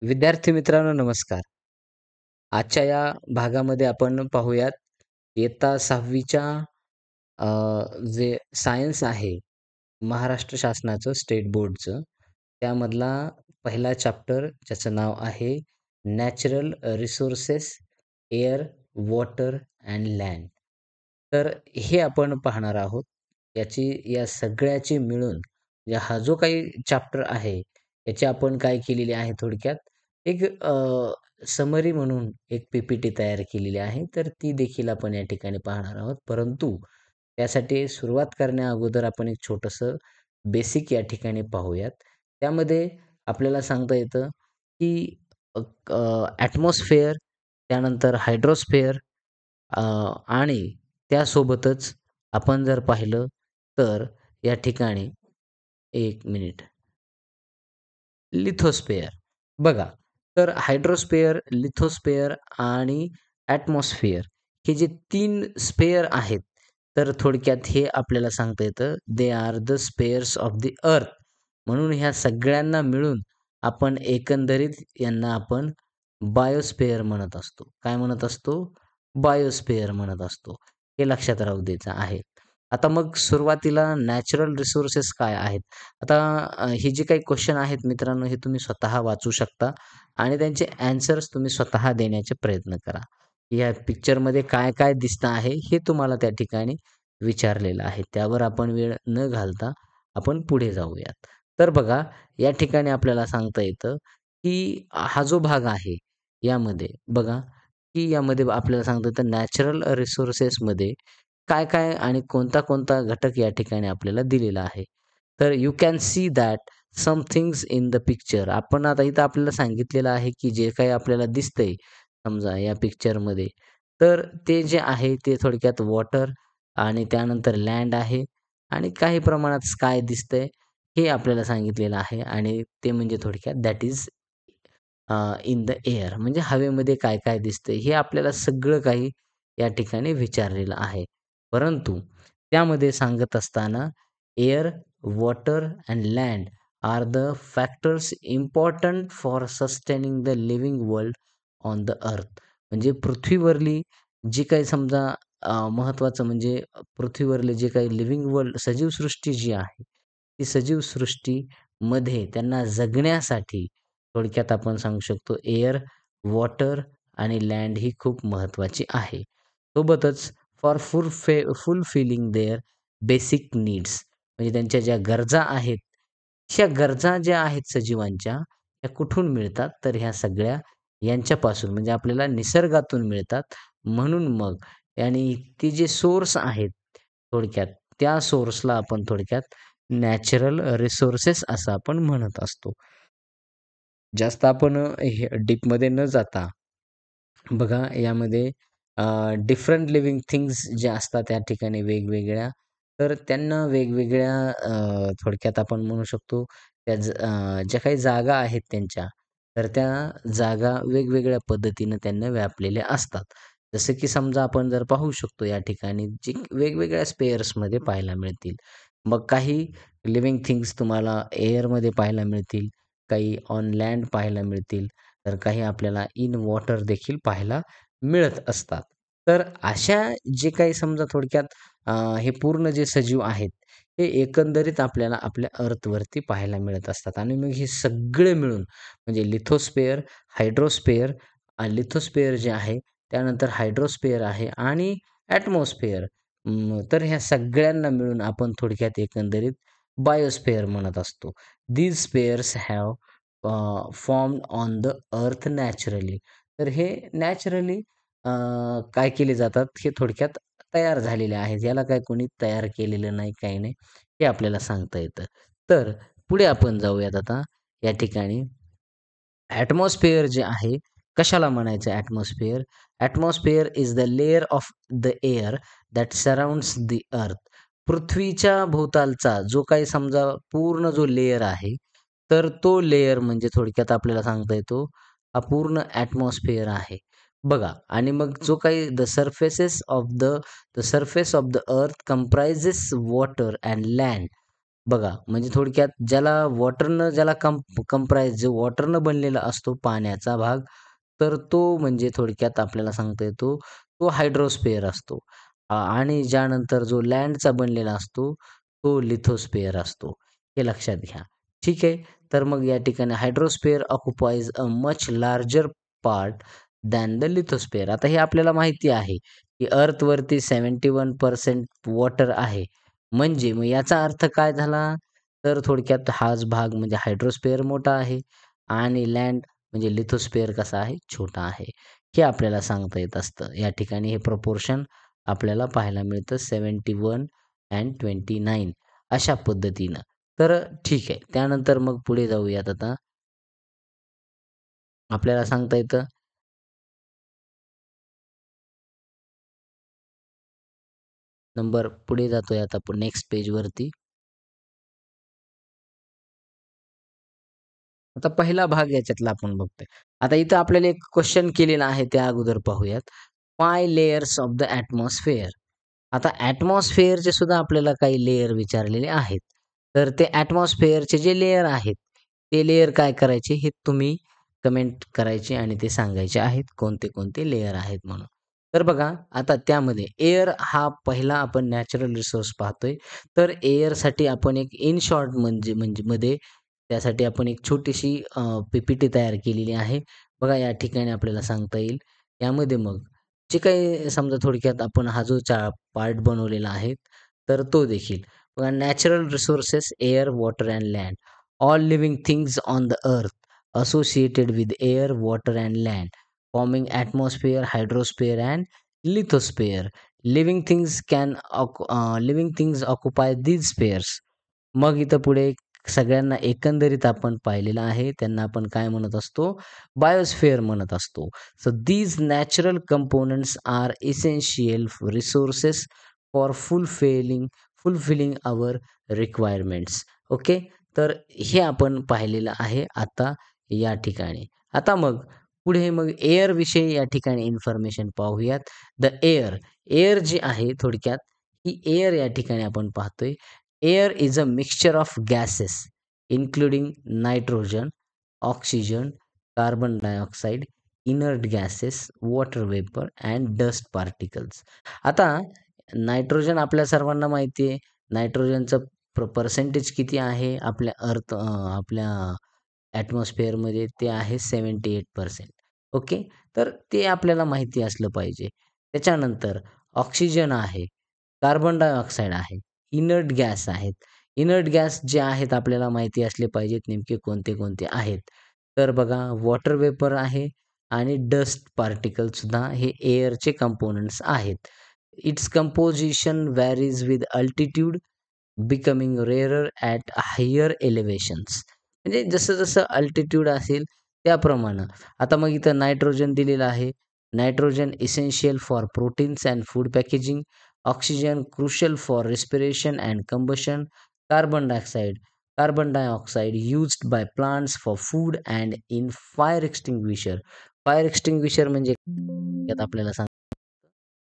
विद्यार्थी मित्रांनो नमस्कार. आजच्या या भागामध्ये आपण पाहूयात इयत्ता 6वीच्या अ, जे सायन्स आहे, महाराष्ट्र शासनाचं स्टेट बोर्डचं, त्यामधला पहिला चॅप्टर ज्याचं नाव आहे natural resources, air, water and land. तर हे आपण पाहणार आहोत. या सगळ्याची मिळून हा जो काही चॅप्टर आहे, याची आपण काय केलेली आहे थोडक्यात एक समरी म्हणून एक पी-पी-टी तयार केलेली आहे. तर ती देखील आपण या ठिकाणी पाहणार आहोत. परंतु त्यासाठी सुरुवात करण्या अगोदर आपण एक छोटंसं बेसिक या ठिकाणी पाहूयात. त्यामध्ये आपल्याला सांगता येतं, की ॲटमॉस्फिअर, त्यानंतर हायड्रोस्फिअर आणि त्यासोबतच आपण जर पाहिलं तर या ठिकाणी 1 मिनिट. लिथोस्फिअर. बघा, तर हायड्रोस्फिअर, लिथोस्फिअर आणि ॲटमॉस्फिअर हे जे 3 स्फिअर आहेत, तर थोडक्यात हे आपल्याला सांगता येतं, they are the spares of the अर्थ. म्हणून ह्या सगळ्यांना मिळून आपण एकंदरीत यांना आपण बायोस्फिअर म्हणत असतो. काय म्हणत असतो? बायोस्फिअर म्हणत असतो. हे लक्षात राहू द्यायचं आहे. आता मग सुरुवातीला नॅचरल रिसोर्सेस काय आहेत? आता हे जे काही क्वेश्चन आहेत मित्रांनो, हे तुम्ही स्वतः वाचू शकता आणि त्यांचे ॲन्सर्स तुम्ही स्वतः देण्याचे प्रयत्न करा. या पिक्चरमध्ये काय-काय दिसतं आहे, हे तुम्हाला त्या ठिकाणी विचारलेलं आहे. त्यावर आपण वेळ न घालता आपण पुढे जाऊयात. तर बघा, या ठिकाणी आपल्याला सांगता येतं, की हा जो भाग आहे, यामध्ये बघा, की यामध्ये आपल्याला सांगता येतं नॅचरल रिसोर्सेसमध्ये काय-काय आणि कोणता-कोणता घटक या ठिकाणी आपल्याला दिलेला आहे. तर you can see that some things in the picture. आपण आता इथं आपल्याला सांगितलेलं आहे, की जे काही आपल्याला दिसतंय समजा या पिक्चरमध्ये, तर ते जे आहे ते थोडक्यात वॉटर आणि त्यानंतर लँड आहे आणि काही प्रमाणात स्काय दिसतंय, हे आपल्याला सांगितलेलं आहे आणि ते म्हणजे थोडक्यात that is in the air म्हणजे हवेमध्ये काय-काय दिसतंय, हे आपल्याला सगळं काही या ठिकाणी विचारलेलं आहे. परंतु त्यामध्ये सांगत असताना air, water and land are the factors important for sustaining the living world on the earth. म्हणजे पृथ्वीवरली जी काही समजा महत्त्वाचं म्हणजे पृथ्वीवरले जे काही लिव्हिंग वर्ल्ड सजीव सृष्टी जी आहे, ती सजीव सृष्टीमध्ये त्यांना जगण्यासाठी थोडक्यात आपण सांगू शकतो एअर, वॉटर आणि लँड ही खूप महत्त्वाची आहे. सोबतच for fulfilling their basic needs म्हणजे त्यांच्या ज्या गरजा आहेत, ह्या गरजा ज्या आहेत सजीवांच्या, त्या कुठून मिळतात? तर ह्या सगळ्या यांच्यापासून म्हणजे आपल्याला निसर्गातून मिळतात. म्हणून मग आणि ते जे सोर्स आहेत थोडक्यात, त्या सोर्सला आपण थोडक्यात नॅचरल रिसोर्सेस असं आपण म्हणत असतो. जास्त आपण हे डीपमध्ये न जाता बघा यामध्ये डिफरंट लिव्हिंग थिंग्स ज्या असतात त्या ठिकाणी वेगवेगळ्या, तर त्यांना वेगवेगळ्या थोडक्यात आपण म्हणू शकतो ज्या काही जागा आहेत त्यांच्या, तर त्या जागा वेगवेगळ्या पद्धतीनं त्यांना व्यापलेल्या असतात. जसं की समजा आपण जर पाहू शकतो या ठिकाणी जी वेगवेगळ्या स्पेअर्समध्ये पाहायला मिळतील. मग काही लिव्हिंग थिंग्स तुम्हाला एअरमध्ये पाहायला मिळतील, काही ऑन लँड पाहायला मिळतील, तर काही आपल्याला इन वॉटर देखील पाहायला मिळत असतात. तर अशा जे काही समजा थोडक्यात हे पूर्ण जे सजीव आहेत, हे एकंदरीत आपल्याला आपल्या अर्थवरती पाहायला मिळत असतात आणि मग हे सगळे मिळून म्हणजे लिथोस्फिअर, हायड्रोस्फिअर, लिथोस्फिअर जे आहे, त्यानंतर हायड्रोस्फिअर आहे आणि ॲटमॉस्फिअर. तर ह्या सगळ्यांना मिळून आपण थोडक्यात एकंदरीत बायोस्फिअर म्हणत असतो. These spheres have formed on the earth naturally. तर हे नॅचरली काय केले जातात, हे थोडक्यात तयार झालेले आहेत. याला काय कोणी तयार केलेलं नाही, काही नाही. हे आपल्याला सांगता येतं. तर पुढे आपण जाऊयात आता या ठिकाणी. ॲटमॉस्फिअर जे आहे, कशाला म्हणायचं atmosphere? Atmosphere is the layer of the air that surrounds the earth. पृथ्वीच्या भोवतालचा जो काही समजा पूर्ण जो लेयर आहे, तर तो लेयर म्हणजे थोडक्यात आपल्याला सांगता येतो, हा पूर्ण ॲटमॉस्फिअर आहे. बघा आणि मग जो काही द सर्फेस ऑफ द अर्थ कंप्राइजेस वॉटर अँड लँड. बघा, म्हणजे थोडक्यात ज्याला कंप्राईज जो वॉटरनं बनलेला असतो पाण्याचा भाग, तर तो म्हणजे थोडक्यात आपल्याला सांगता येतो, तो हायड्रोस्फिअर असतो. आणि ज्यानंतर जो लँडचा बनलेला असतो, तो लिथोस्फिअर असतो. हे लक्षात घ्या. ठीक आहे. तर मग या ठिकाणी hydrosphere occupies a much larger part than the lithosphere. आता हे आपल्याला माहिती आहे, की अर्थवरती 71% वॉटर आहे. म्हणजे मग याचा अर्थ काय झाला? तर थोडक्यात हाच भाग म्हणजे हायड्रोस्फिअर मोठा आहे आणि लँड म्हणजे लिथोस्फिअर कसा आहे? छोटा आहे. हे आपल्याला सांगता येत असतं. या ठिकाणी हे प्रपोर्शन आपल्याला पाहायला मिळतं 71 अँड 29 अशा पद्धतीनं. तर ठीक आहे. त्यानंतर मग पुढे जाऊयात आता. आपल्याला सांगता येतं पुढे जातोय आता आपण नेक्स्ट पेजवरती. आता पहिला भाग याच्यातला आपण बघतोय. आता इथं आपल्याला एक क्वेश्चन केलेला आहे त्या अगोदर पाहूयात. 5 लेयर्स ऑफ द एटमॉस्फिअर. आता एटमॉस्फिअरचे सुद्धा आपल्याला काही लेयर विचारलेले आहेत. तर ते एटमॉस्फिअरचे जे लेयर आहेत, ते लेयर काय करायचे हे तुम्ही कमेंट करायचे आणि ते सांगायचे आहेत कोणते-कोणते लेयर आहेत म्हणून. तर बघा आता त्यामध्ये एअर हा पहिला आपण नॅचरल रिसोर्स पाहतोय. तर एअरसाठी आपण एक इन शॉर्ट म्हणजे म्हणजे मध्ये त्यासाठी आपण एक छोटीशी पी-पी-टी तयार केलेली आहे. बघा या ठिकाणी आपल्याला सांगता येईल. यामध्ये मग जे काही समजा थोडक्यात आपण हा जो पार्ट बनवलेला आहे, तर तो देखील. बघा natural resources air, water and land. All living things on the अर्थ associated with air, water and land forming atmosphere, hydrosphere and lithosphere. Living things occupy these spheres. मग इथं पुढे सगळ्यांना एकंदरीत आपण पाहिलेलं आहे. त्यांना आपण काय म्हणत असतो? बायोस्फिअर म्हणत असतो. So these natural components are essential resources for fulfilling our requirements. Okay. तर हे आपण पाहिलेलं आहे आता या ठिकाणी. आता मग एअरविषयी या ठिकाणी इन्फॉर्मेशन पाहूयात. द एअर जी आहे थोडक्यात ही एअर या ठिकाणी आपण पाहतोय. Air is a mixture of gases including nitrogen, oxygen, carbon dioxide, inert gases, water vapour and dust particles. आता नायट्रोजन आपल्या सर्वांना माहिती आहे. नायट्रोजनचं पर्सेंटेज किती आहे आपल्या ॲटमॉस्फिअरमध्ये ते आहे 78%. ओके. तर ते आपल्याला माहिती असलं पाहिजे. त्याच्यानंतर ऑक्सिजन आहे, कार्बन डायऑक्साईड आहे, इनर्ट गॅस आहेत. इनर्ट गॅस जे आहेत आपल्याला माहिती असले पाहिजेत नेमके कोणते-कोणते आहेत. तर बघा वॉटर वेपर आहे आणि डस्ट पार्टिकलसुद्धा हे एअरचे कंपोनंट्स आहेत. Its composition varies with altitude becoming rarer at higher elevations. म्हणजे जसं-जसं अल्टिट्यूड असेल त्याप्रमाणे. आता मग इथं नायट्रोजन दिलेलं आहे. Nitrogen essential for proteins and food packaging. Oxygen crucial for respiration and combustion. Carbon dioxide carbon dioxide used by plants for food and in fire extinguisher. Fire extinguisher म्हणजे यात आपल्याला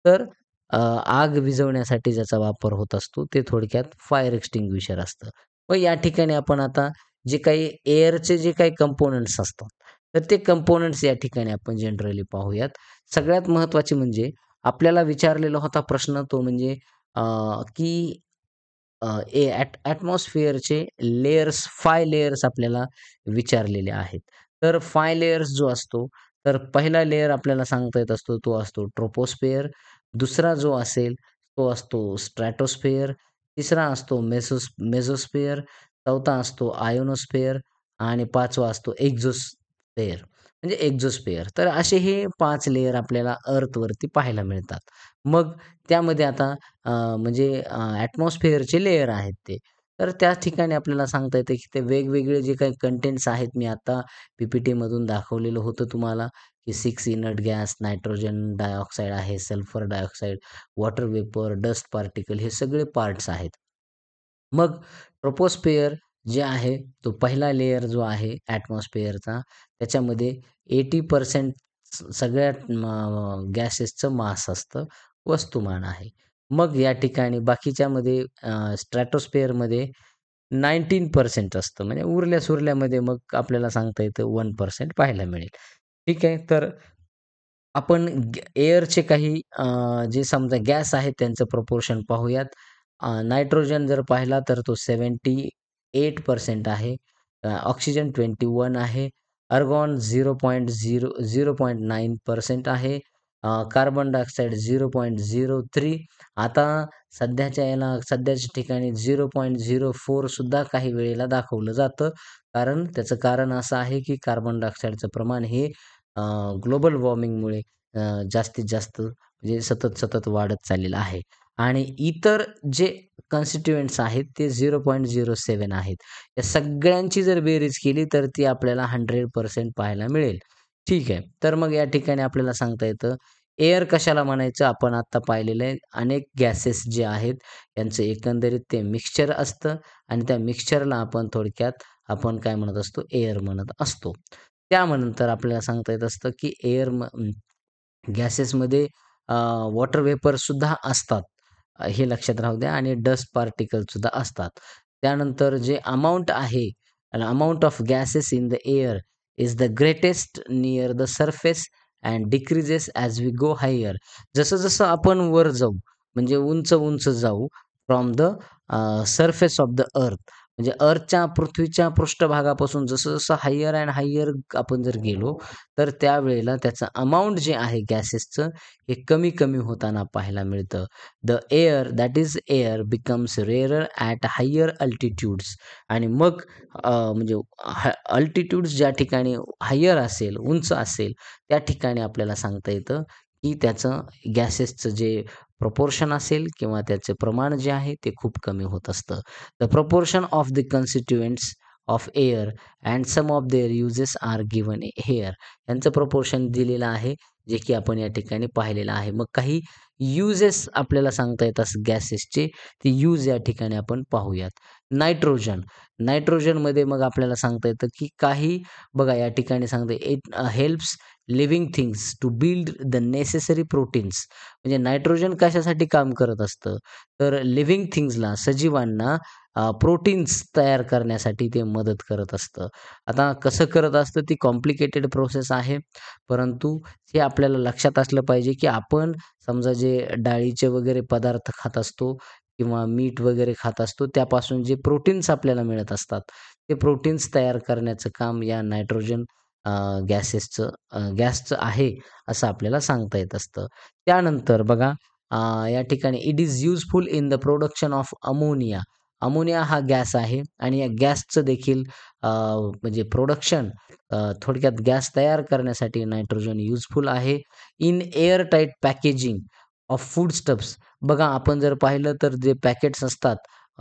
तर आग विझवण्यासाठी ज्याचा वापर होत असतो ते थोडक्यात फायर एक्स्टिंग्विशर असतं. व या ठिकाणी आपण आता जे काही एअरचे जे काही कंपोनंट्स असतात, तर ते कंपोनंट्स या ठिकाणी आपण जनरली पाहूयात. सगळ्यात महत्त्वाचे म्हणजे आपल्याला विचारलेला होता प्रश्न तो म्हणजे अ, की ॲटमॉस्फिअरचे लेयर्स 5 लेयर्स आपल्याला विचारलेले आहेत. तर 5 लेयर्स जो असतो, तर पहिला लेयर आपल्याला सांगता येत असतो, तो असतो ट्रोपोस्फिअर. दुसरा जो असेल, तो असतो स्ट्रॅटोस्फिअर. तिसरा असतो मेसोस्फिअर. चौथा असतो आयोनोस्फिअर आणि 5वा असतो एक्झोस्फिअर म्हणजे एक्झोस्फिअर. तर असे हे 5 लेयर आपल्याला अर्थवरती पाहायला मिळतात. मग त्यामध्ये आता म्हणजे ॲटमॉस्फिअरचे लेयर आहेत ते. तर त्या ठिकाणी आपल्याला सांगता येतं, की ते वेगवेगळे जे काही कंटेंट्स आहेत, मी आता पी-पी-टीमधून दाखवलेलं होतं तुम्हाला, की 6 इनर्ट गॅस, नायट्रोजन डायऑक्साईड आहे, sulphur dioxide, water vapour, dust particle हे सगळे पार्ट्स आहेत. मग ट्रोपोस्फिअर जे आहे, तो पहिला लेयर जो आहे ॲटमॉस्फिअरचा, त्याच्यामध्ये 80% सगळ्यात गॅसेसचं मास असतं, वस्तुमान आहे. मग या ठिकाणी बाकीच्यामध्ये स्ट्रॅटोस्फिअरमध्ये 19% असतं. म्हणजे उरल्या-सुरल्यामध्ये मग आपल्याला सांगता येतं 1% पाहायला मिळेल. ठीक आहे. तर आपण एअरचे काही जे समजा गॅस आहेत त्यांचं प्रपोर्शन पाहूयात. नायट्रोजन जर पाहिला तर तो 78% आहे. ऑक्सिजन 21 आहे. आर्गॉन 0.9% आहे. Carbon dioxide 0.03. आता सध्याच्या ठिकाणी 0.04 सुद्धा काही वेळेला दाखवलं जातं. त्याचं कारण असं आहे, की कार्बन डायऑक्साईडचं प्रमाण हे ग्लोबल वॉर्मिंगमुळे जास्तीत जास्त म्हणजे सतत वाढत चाललेलं आहे आणि इतर जे कन्स्टिट्युएंट्स आहेत ते 0.07 आहेत. या सगळ्यांची जर बेरीज केली तर ती आपल्याला 100% पाहायला मिळेल. ठीक आहे. तर मग या ठिकाणी आपल्याला सांगता येतं, एअर कशाला म्हणायचं? आपण आत्ता पाहिलेलं आहे. अनेक गॅसेस जे आहेत यांचं एकंदरीत ते मिक्सचर असतं आणि त्या मिक्सचरला आपण थोडक्यात आपण काय म्हणत असतो? एअर म्हणत असतो. त्यानंतर आपल्याला सांगता येत असतं, की गॅसेसमध्ये वॉटर वेपरसुद्धा असतात. हे लक्षात राहू द्या आणि डस्ट पार्टिकलसुद्धा असतात. त्यानंतर जे अमाउंट आहे, amount of gases in the air is the greatest near the surface and decreases as we go higher. जसं-जसं आपण वर जाऊ, म्हणजे उंच-उंच जाऊ from the surface of the earth म्हणजे पृथ्वीच्या पृष्ठभागापासून जसं-जसं हायर अँड हायर आपण जर गेलो, तर त्यावेळेला त्याचं अमाउंट जे आहे गॅसेसचं हे कमी-कमी होताना पाहायला मिळतं. The air that is air becomes rarer at higher altitudes आणि मग म्हणजे अल्टिट्यूड्स ज्या ठिकाणी हायर असेल, उंच असेल, त्या ठिकाणी आपल्याला सांगता येतं, की त्याचं गॅसेसचं जे प्रपोर्शन असेल किंवा त्याचे प्रमाण जे आहे ते खूप कमी होत असतं. The proportion of the constituents of air and some of their uses are given here. यांचं प्रपोर्शन दिलेलं आहे, जे की आपण या ठिकाणी पाहिलेलं आहे. मग काही युजेस आपल्याला सांगता येतात गॅसेसचे, ते यूज या ठिकाणी आपण पाहूयात. नायट्रोजन. नायट्रोजनमध्ये मग आपल्याला सांगता येतं, की काही बघा या ठिकाणी सांगता it helps living things to build the necessary proteins. म्हणजे नायट्रोजन कशासाठी काम करत असतं? तर लिव्हिंग थिंग्सला, सजीवांना प्रोटीन्स तयार करण्यासाठी ते मदत करत असतं. आता कसं करत असतं ती कॉम्प्लिकेटेड प्रोसेस आहे. परंतु हे आपल्याला लक्षात असलं पाहिजे, की आपण समजा जे डाळीचे वगैरे पदार्थ खात असतो किंवा मीठ वगैरे खात असतो, त्यापासून जे प्रोटीन्स आपल्याला मिळत असतात, ते प्रोटीन्स तयार करण्याचं काम या नायट्रोजन गॅसचं आहे, असं आपल्याला सांगता येत असतं. त्यानंतर बघा या ठिकाणी it is useful in the production of ammonia. Ammonia हा गॅस आहे आणि या गॅसचं देखील म्हणजे प्रोडक्शन थोडक्यात गॅस तयार करण्यासाठी नायट्रोजन युजफुल आहे. In air tight packaging of foodstuffs. बघा आपण जर पाहिलं तर जे पॅकेट्स असतात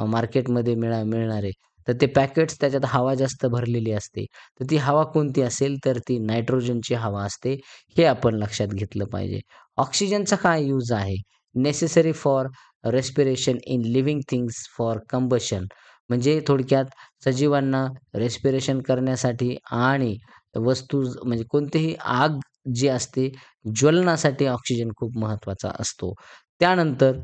मार्केटमध्ये मिळणारे, तर ते पॅकेट्स त्याच्यात हवा जास्त भरलेली असते. तर ती हवा कोणती असेल तर ती नायट्रोजनची हवा असते. हे आपण लक्षात घेतलं पाहिजे. ऑक्सिजनचा काय यूज आहे? Necessary for respiration in living things for combustion. म्हणजे थोडक्यात सजीवांना रेस्पिरेशन करण्यासाठी आणि म्हणजे कोणतीही आग जी असते ज्वलनासाठी ऑक्सिजन खूप महत्त्वाचा असतो. त्यानंतर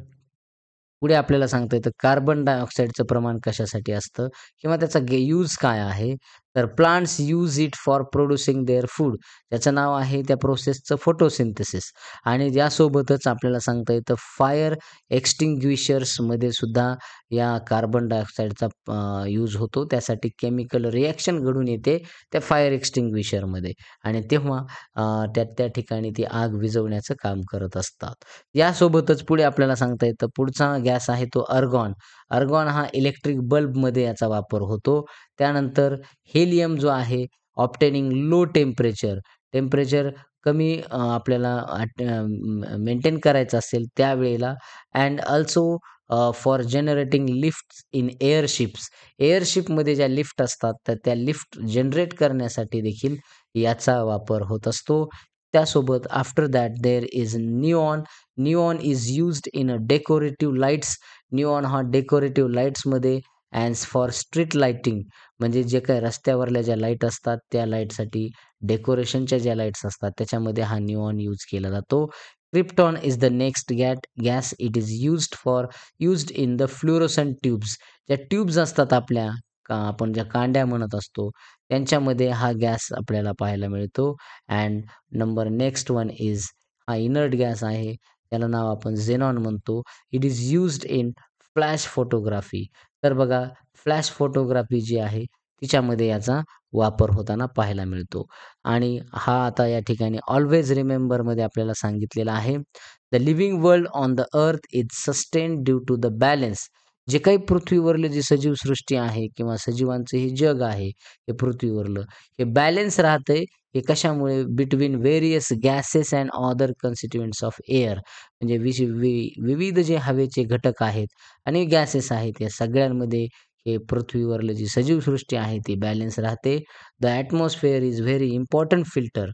पुढे आपल्याला सांगता येतं कार्बन डायऑक्साईडचं प्रमाण कशासाठी असतं किंवा त्याचा यूज काय आहे? तर plants use it for producing their food. त्याचं नाव आहे त्या प्रोसेसचं फोटोसिंथेसिस आणि यासोबतच आपल्याला सांगता येतं फायर एक्स्टिंग्विशर्समध्ये सुद्धा या कार्बन डायऑक्साईडचा यूज होतो. त्यासाठी केमिकल रिएक्शन घडून येते त्या फायर एक्स्टिंग्विशरमध्ये आणि तेव्हा त्या ठिकाणी ती आग विझवण्याचं काम करत असतात. यासोबतच पुढे आपल्याला सांगता येतं पुढचा गॅस आहे तो आर्गॉन. आर्गॉन हा इलेक्ट्रिक बल्बमध्ये याचा वापर होतो. त्यानंतर हेलियम जो आहे ऑब्टेनिंग लो टेम्परेचर, टेम्परेचर कमी आपल्याला मेंटेन करायचं असेल त्यावेळेला and also for generating lifts in airships. एअरशिपमध्ये ज्या लिफ्ट असतात तर त्या लिफ्ट जनरेट करण्यासाठी देखील याचा वापर होत असतो. त्यासोबत after that there is neon. Neon is used in a decorative lights. Neon हा डेकोरेटिव्ह लाईट्समध्ये अँड फॉर स्ट्रीट लाइटिंग म्हणजे जे काही रस्त्यावरल्या ज्या लाईट असतात त्या लाईटसाठी डेकोरेशनच्या ज्या लाईट्स असतात त्याच्यामध्ये हा निऑन यूज केला जातो. Krypton is the next gas. It is used in the fluorescent tubes. ज्या ट्यूब्स असतात आपल्या आपण ज्या कांड्या म्हणत असतो, त्यांच्यामध्ये हा गॅस आपल्याला पाहायला मिळतो. And number next one is हा इनर्ट गॅस आहे. त्याला नाव आपण झेनॉन म्हणतो. It is used in flash photography. तर बघा फ्लॅश फोटोग्राफी जी आहे तिच्यामध्ये याचा वापर होताना पाहायला मिळतो. आणि हा आता या ठिकाणी ऑल्वेज रिमेंबरमध्ये आपल्याला सांगितलेला आहे. The living world on the earth is sustained due to the balance. जे काही पृथ्वीवरले जी सजीव सृष्टी आहे किंवा सजीवांचं हे जग आहे, हे पृथ्वीवरलं, हे बॅलन्स राहतंय हे कशामुळे? Between various gases and other constituents of air. म्हणजे विविध जे हवेचे घटक आहेत आणि गॅसेस आहेत, या सगळ्यांमध्ये हे पृथ्वीवरलं जी सजीव सृष्टी आहे ती बॅलन्स राहते. The atmosphere is very important filter.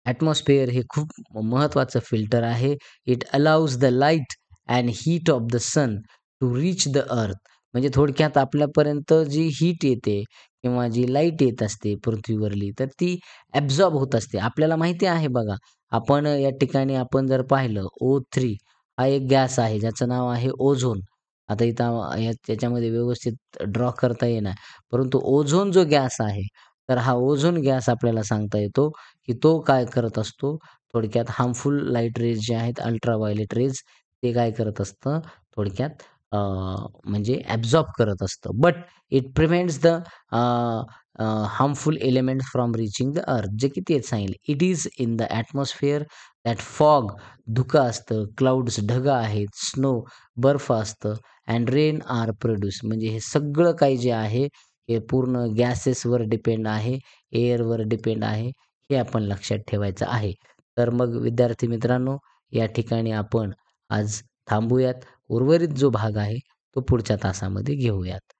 Atmosphere हे खूप महत्त्वाचं फिल्टर आहे. It allows the light and heat of the sun to reach the earth. म्हणजे थोडक्यात आपल्यापर्यंत जी हीट येते किंवा जी लाईट येत असते पृथ्वीवरली, तर ती ॲब्झॉर्ब होत असते. आपल्याला माहिती आहे बघा, आपण या ठिकाणी आपण जर पाहिलं O3 हा एक गॅस आहे ज्याचं नाव आहे ओझोन. आता इथं त्याच्यामध्ये व्यवस्थित ड्रॉ करता येईना. परंतु ओझोन जो गॅस आहे, तर हा ओझोन गॅस आपल्याला सांगता येतो की तो काय करत असतो, थोडक्यात हार्मफुल लाईट रेज जे आहेत, अल्ट्राव्हायोलेट रेज, ते काय करत असतं थोडक्यात म्हणजे ॲब्झॉर्ब करत असतं. But it prevents the harmful elements from reaching the earth. जे की तेच सांगितले. It is in the atmosphere that fog धुकं असतं, क्लाउड्स ढगं आहेत, स्नो बर्फ असतं अँड रेन आर प्रोड्यूस. म्हणजे हे सगळं काही जे आहे हे पूर्ण गॅसेसवर डिपेंड आहे, एअरवर डिपेंड आहे. हे आपण लक्षात ठेवायचं आहे. तर मग विद्यार्थी मित्रांनो, या ठिकाणी आपण आज थांबूयात. उर्वरित जो भाग आहे तो पुढच्या तासामध्ये घेऊयात.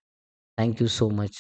Thank you so much.